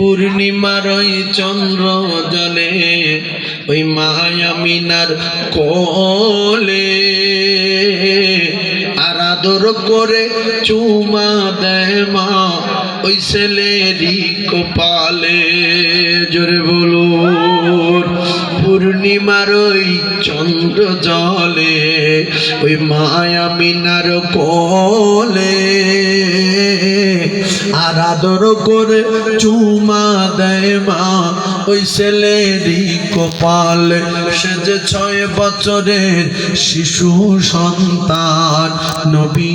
পূর্ণিমার ওই চন্দ্র জলে ওই মা আমিনার কোলে আর আদর করে চুমা দেয় মা ওই ছেলেরই কপালে। জোরে বলুন। পূর্ণিমার ওই চন্দ্র জলে ওই মা আমিনার কোলে আর আদর করে চুমা দেয় মা ওই ছেলেরই কপালে। সে যে 6 বছরের শিশু সন্তান নবী